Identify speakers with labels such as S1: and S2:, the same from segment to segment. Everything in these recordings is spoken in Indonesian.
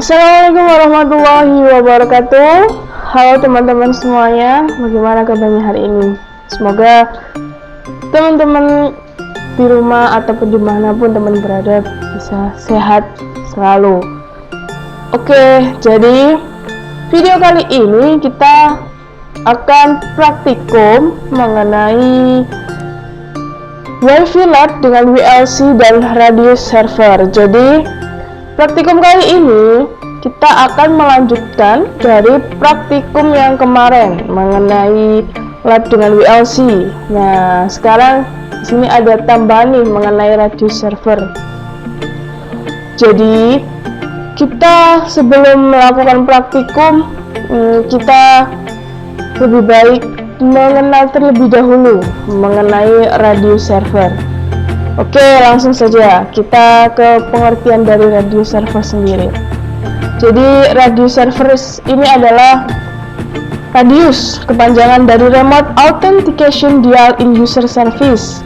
S1: Assalamualaikum warahmatullahi wabarakatuh. Halo teman-teman semuanya, bagaimana kabarnya hari ini? Semoga teman-teman di rumah ataupun dimanapun teman berada bisa sehat selalu. Oke, jadi video kali ini kita akan praktikum mengenai Wi-Fi LAN dengan WLC dan radius server. Jadi praktikum kali ini kita akan melanjutkan dari praktikum yang kemarin mengenai LAN dengan WLC. Nah, sekarang di sini ada tambahan nih mengenai radius server. Jadi kita sebelum melakukan praktikum, kita lebih baik mengenal terlebih dahulu mengenai radius server. Oke, langsung saja kita ke pengertian dari radius server sendiri. Jadi radius server ini adalah radius kepanjangan dari Remote Authentication Dial in User Service.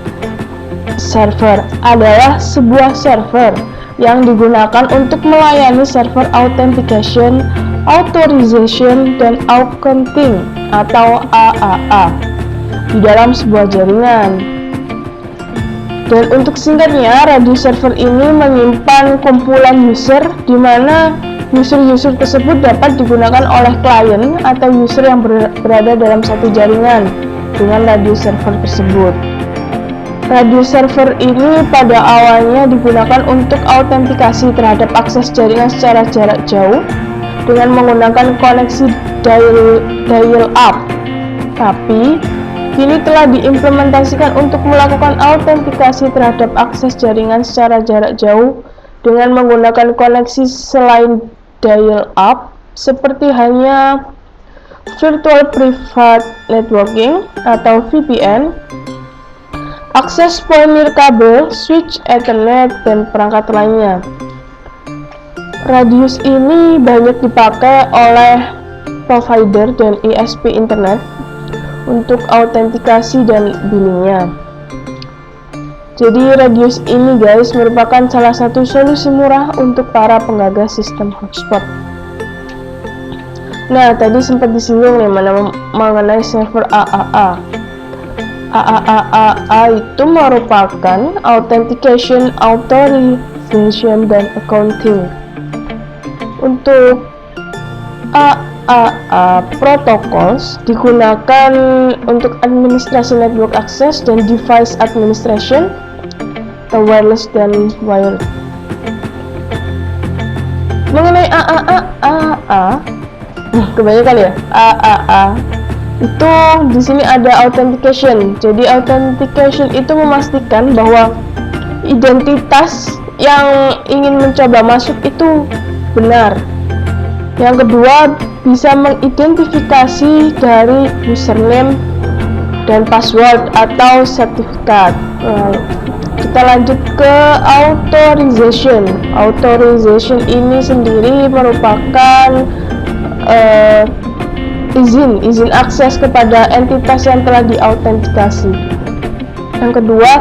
S1: Server adalah sebuah server yang digunakan untuk melayani server authentication, authorization, dan accounting atau AAA di dalam sebuah jaringan. Dan untuk singkatnya, radius server ini menyimpan kumpulan user di mana user-user tersebut dapat digunakan oleh klien atau user yang berada dalam satu jaringan dengan radius server tersebut. Radius server ini pada awalnya digunakan untuk autentikasi terhadap akses jaringan secara jarak jauh dengan menggunakan koneksi dial-up, tapi kini telah diimplementasikan untuk melakukan autentikasi terhadap akses jaringan secara jarak jauh dengan menggunakan koneksi selain dial-up, seperti hanya Virtual Private Networking atau VPN, akses point nirkabel, switch Ethernet, dan perangkat lainnya. Radius ini banyak dipakai oleh provider dan ISP internet untuk autentikasi dan billingnya. Jadi radius ini guys merupakan salah satu solusi murah untuk para penggagas sistem hotspot. Nah, tadi sempat disinggung nih mengenai server AAA. AAA itu merupakan Authentication, Authorization, dan Accounting. Untuk AAA protocols digunakan untuk administrasi network access dan device administration, wireless dan wired. Mengenai AAA, kebanyakan ya, AAA itu di sini ada authentication. Jadi authentication itu memastikan bahwa identitas yang ingin mencoba masuk itu benar. Yang kedua, bisa mengidentifikasi dari username dan password atau sertifikat. Kita lanjut ke authorization. Authorization ini sendiri merupakan izin akses kepada entitas yang telah diautentikasi. Yang kedua,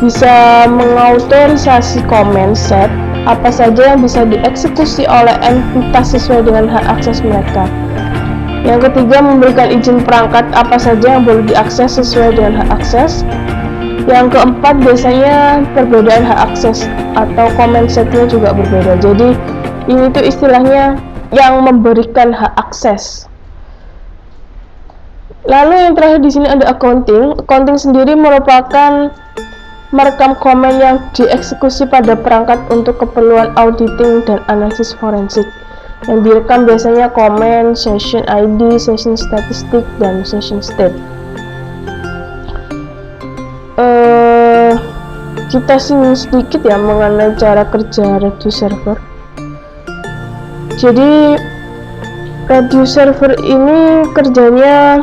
S1: bisa mengautorisasi command set apa saja yang bisa dieksekusi oleh entitas sesuai dengan hak akses mereka. Yang ketiga, memberikan izin perangkat apa saja yang boleh diakses sesuai dengan hak akses. Yang keempat, biasanya perbedaan hak akses atau command setnya juga berbeda. Jadi ini tuh istilahnya yang memberikan hak akses. Lalu yang terakhir di sini ada accounting. Accounting sendiri merupakan merekam komen yang dieksekusi pada perangkat untuk keperluan auditing dan analisis forensik. Yang direkam biasanya komen, session ID, session statistik, dan session state. Kita singgung sedikit ya mengenai cara kerja radius server. Jadi radius server ini kerjanya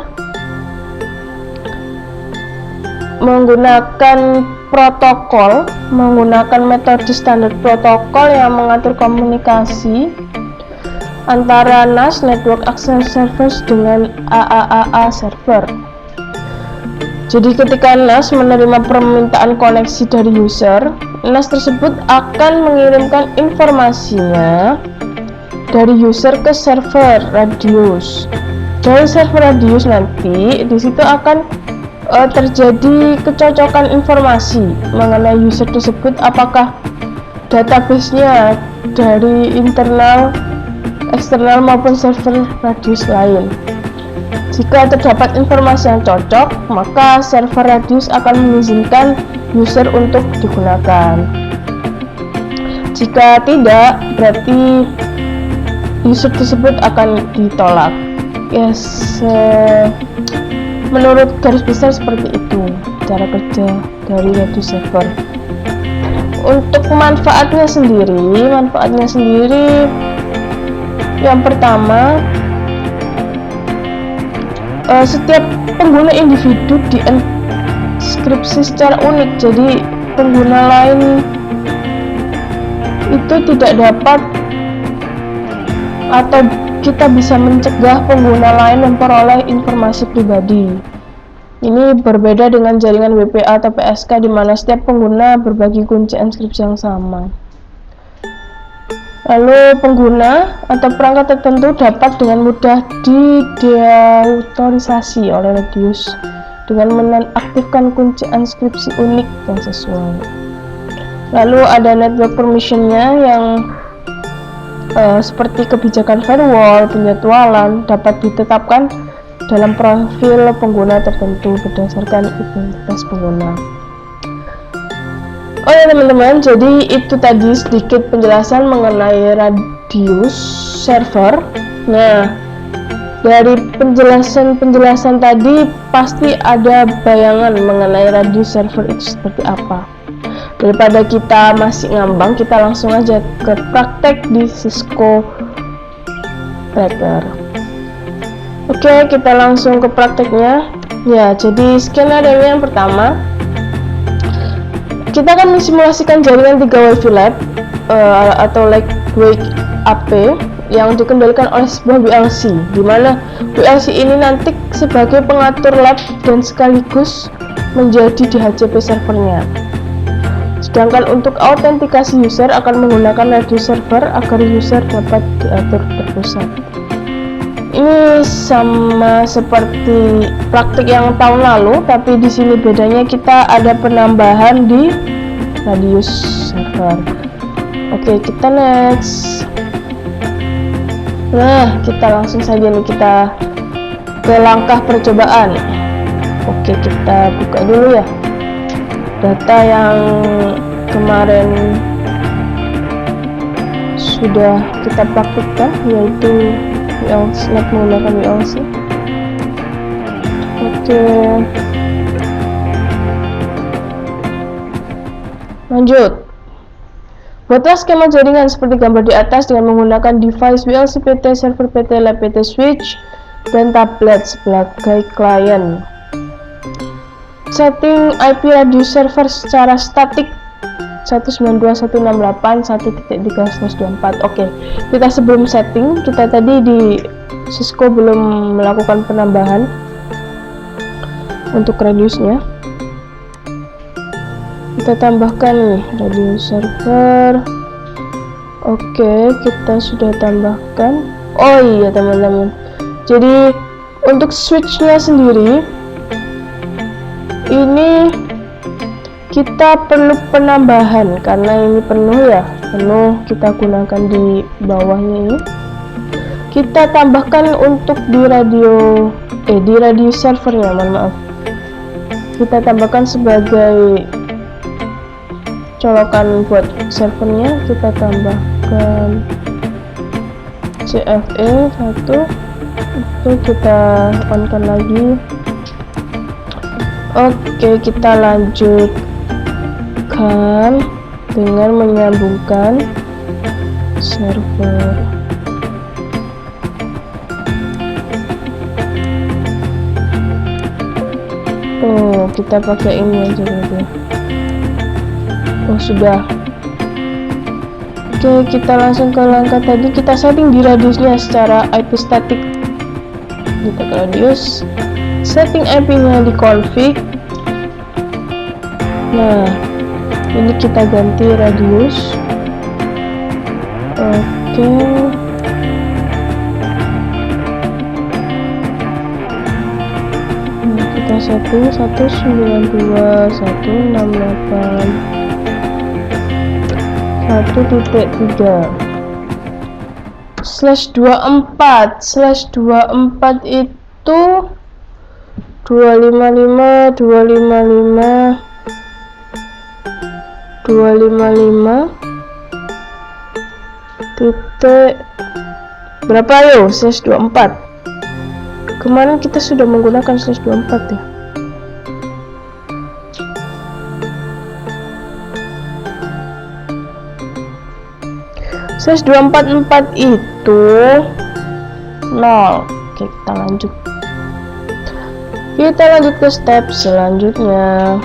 S1: menggunakan protokol, menggunakan metode standar protokol yang mengatur komunikasi antara NAS Network Access Service dengan AAA server. Jadi ketika NAS menerima permintaan koneksi dari user, NAS tersebut akan mengirimkan informasinya dari user ke server radius. Dari server radius nanti di situ akan terjadi kecocokan informasi mengenai user tersebut, apakah database-nya dari internal, eksternal maupun server radius lain. Jika terdapat informasi yang cocok, maka server radius akan mengizinkan user untuk digunakan. Jika tidak, berarti user tersebut akan ditolak. Yes, menurut garis besar seperti itu cara kerja dari radius server. Untuk manfaatnya sendiri yang pertama, setiap pengguna individu dienkripsi secara unik, jadi pengguna lain itu tidak dapat, atau kita bisa mencegah pengguna lain memperoleh informasi pribadi. Ini berbeda dengan jaringan WPA atau PSK di mana setiap pengguna berbagi kunci enkripsi yang sama. Lalu pengguna atau perangkat tertentu dapat dengan mudah dideautorisasi oleh radius dengan menonaktifkan kunci enkripsi unik yang sesuai. Lalu ada network permission-nya yang seperti kebijakan firewall, penjadwalan dapat ditetapkan dalam profil pengguna tertentu berdasarkan identitas pengguna. Oh ya teman-teman, jadi itu tadi sedikit penjelasan mengenai radius server. Nah, dari penjelasan tadi pasti ada bayangan mengenai radius server itu seperti apa. Daripada kita masih ngambang, kita langsung aja ke praktek di Cisco Tracker. Oke, kita langsung ke prakteknya. Ya, jadi skenario yang pertama, kita akan mensimulasikan jaringan 3 WiFi lab atau Lightweight AP yang dikendalikan oleh sebuah VLC, di mana VLC ini nanti sebagai pengatur lab dan sekaligus menjadi DHCP servernya. Sedangkan untuk autentikasi user akan menggunakan radius server agar user dapat diatur terpusat. Ini sama seperti praktik yang tahun lalu, tapi di sini bedanya kita ada penambahan di radius server. Oke, kita next. Nah, kita langsung saja nih kita ke langkah percobaan. Oke, kita buka dulu ya data yang kemarin sudah kita praktikkan, yaitu VLC, menggunakan VLC. Oke, lanjut. Buatlah skema jaringan seperti gambar di atas dengan menggunakan device VLC PT, server PT, lab PT, switch, dan tablet sebagai klien. Setting IP radius server secara statik 192.168.1.3/24. Oke, kita sebelum setting, kita tadi di Cisco belum melakukan penambahan untuk radiusnya. Kita tambahkan nih radius server. Oke, kita sudah tambahkan. Oh iya teman-teman, jadi untuk switchnya sendiri ini kita perlu penambahan karena ini penuh ya, kita gunakan di bawahnya ini. Kita tambahkan untuk di radius servernya, mohon maaf. Kita tambahkan sebagai colokan buat servernya, kita tambahkan CFE 1. Itu kita on-kan lagi. Oke, kita lanjutkan dengan menyambungkan server. Oh, kita pakai ini aja dulu. Oh, sudah. Oke, kita langsung ke langkah tadi. Kita setting di radiusnya secara IP static. Kita ke radius, setting IP-nya di config. Nah, ini kita ganti radius. Oke, kita setting 192.168 1.3/24 itu 255 titik berapa yo /24. Kemarin kita sudah menggunakan /24 ya. /244 itu 0. Oke, kita lanjut. Kita lanjut ke step selanjutnya.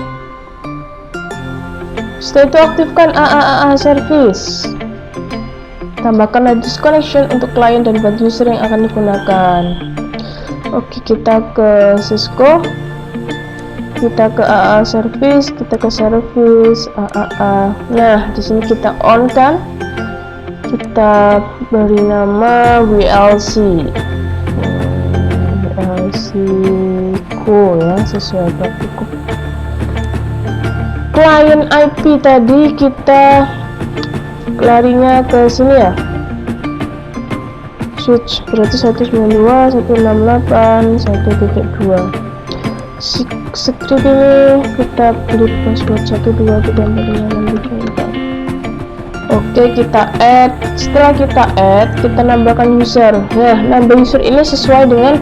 S1: Setelah itu aktifkan AAA service. Tambahkan radius connection untuk klien dan buat user yang akan digunakan. Oke, kita ke Cisco. Kita ke AAA service, kita ke service AAA. Nah, di sini kita on kan. Kita beri nama WLC. WLC Co ya, sesuai praktikum. Client IP tadi kita larinya ke sini ya. Switch berarti 192.168.1.2. Script ini kita beri password 1234567. Oke, kita add. Setelah kita add, kita nambahkan user. Nah, nambah user ini sesuai dengan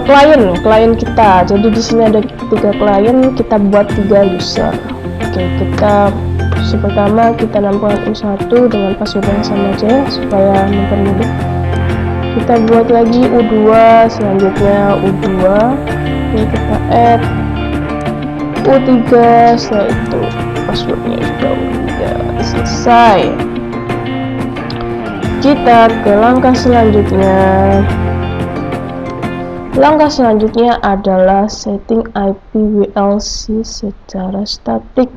S1: klien kita. Jadi di sini ada 3 klien, kita buat 3 user. Oke, kita pertama kita nambahkan U1 dengan password yang sama aja supaya mempermudah. Kita buat lagi U2, selanjutnya U2. Oke, kita add U3, setelah itu passwordnya juga U3. Selesai. Kita ke langkah selanjutnya. Langkah selanjutnya adalah setting IP WLC secara statik.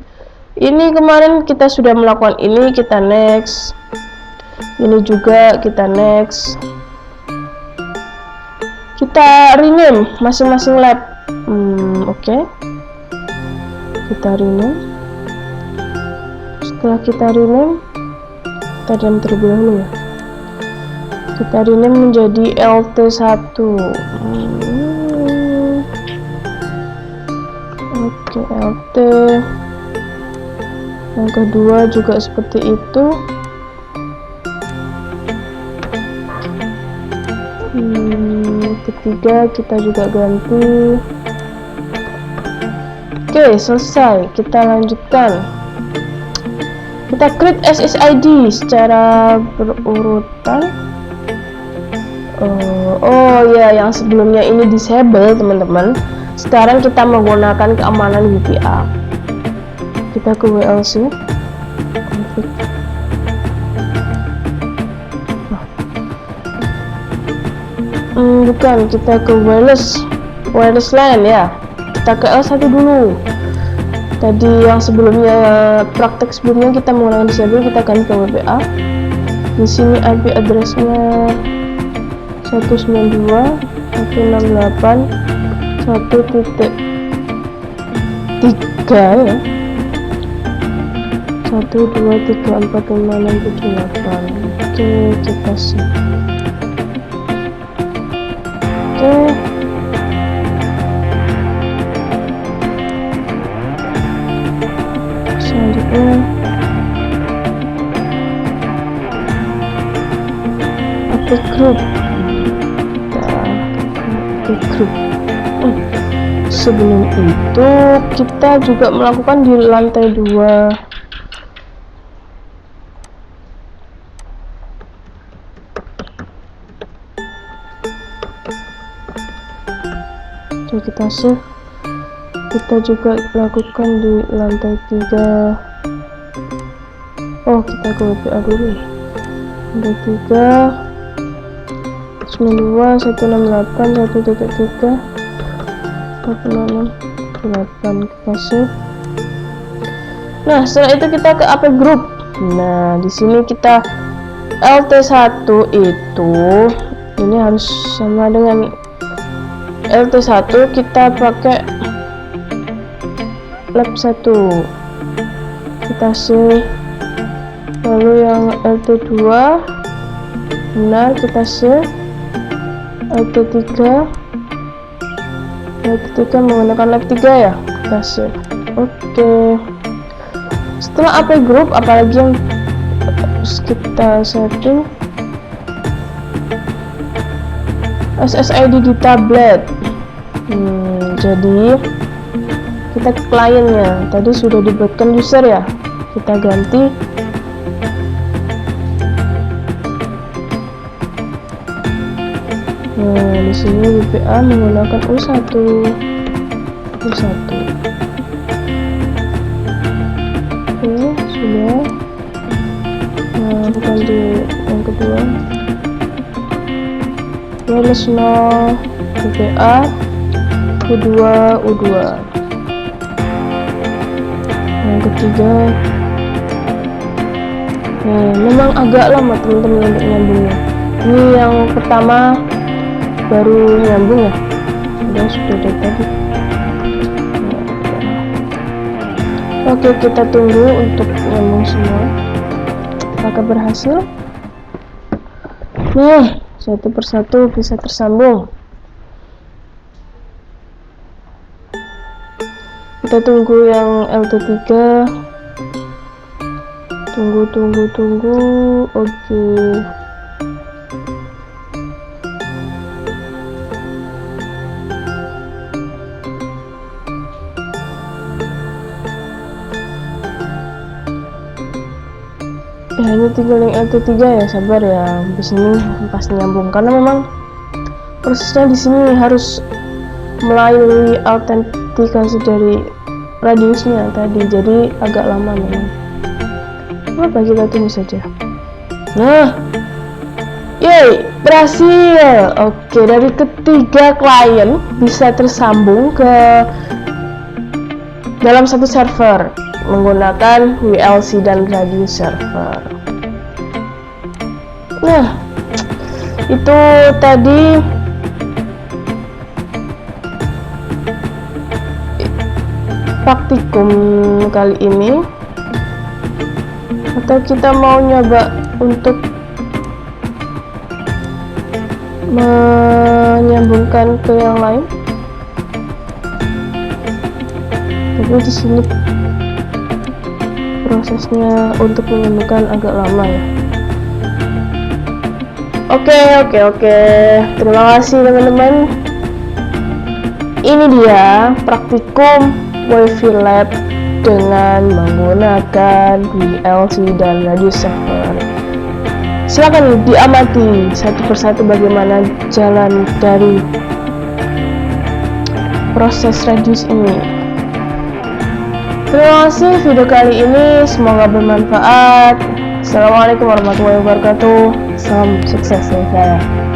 S1: Ini kemarin kita sudah melakukan ini, kita next. Ini juga kita next. Kita rename masing-masing lab. Oke. Kita rename. Setelah kita rename, kita diam terlebih dahulu ya. Kita rename menjadi LT1. Oke, LT. Yang kedua juga seperti itu. Ketiga kita juga ganti. Oke, selesai. Kita lanjutkan. Kita create SSID secara berurutan. Oh ya, yang sebelumnya ini disable teman-teman. Sekarang kita menggunakan keamanan WPA. Kita ke WLC. Bukan, kita ke wireless LAN ya. Kita ke L1 dulu. Tadi yang sebelumnya, praktek sebelumnya kita menggunakan disable, kita ganti ke WPA. Di sini IP addressnya 192.168.1.3 ya. 1234567. Oke, kita save. Oke. Selanjutnya update group. Sebelum itu kita juga melakukan di lantai 2. Oke, kita save. Kita juga lakukan di lantai 3. Oh, kita ke WPA dulu. Lantai 3 92.168.1.3 46.8. Kita save. Nah, setelah itu kita ke AP group. Nah, di sini kita LT1 itu ini harus sama dengan LT1 kita pakai lab 1, kita save. Lalu yang LT2 benar, kita save. LT3 menggunakan lab 3 ya, kita save. Oke. Setelah AP group, apalagi yang harus kita setting? SSID di tablet. Jadi kita ke kliennya, tadi sudah dibuatkan user ya, kita ganti di sini WPA menggunakan U1. Oke, sudah. Bukan di yang kedua. Wireless 0 WPA U2. Yang ketiga, memang agak lama teman-teman untuk nyambungnya. Ini yang pertama baru nyambung ya, sudah dari tadi. Oke, kita tunggu untuk nyambung semua. Apakah berhasil? Nih, satu persatu bisa tersambung. Kita tunggu yang LT3. Tunggu. Oke. Ya, ini tinggal yang LT3 ya, sabar ya. Di sini pasti nyambung karena memang prosesnya di sini harus melalui autentikasi dari radiusnya tadi, jadi agak lama memang. Apa kita tunggu saja. Nah, yeay, berhasil. Oke, dari ketiga klien bisa tersambung ke dalam satu server menggunakan WLC dan radius server. Nah, itu tadi praktikum kali ini. Atau kita mau nyoba untuk menyambungkan ke yang lain? Tapi di sini prosesnya untuk menyambungkan agak lama ya. Oke. Terima kasih teman-teman. Ini dia praktikum WiFi Lab dengan menggunakan WLC dan radius server. Silakan diamati satu persatu bagaimana jalan dari proses radius ini. Terima kasih video kali ini, semoga bermanfaat. Assalamualaikum warahmatullahi wabarakatuh. Salam sukses dari saya.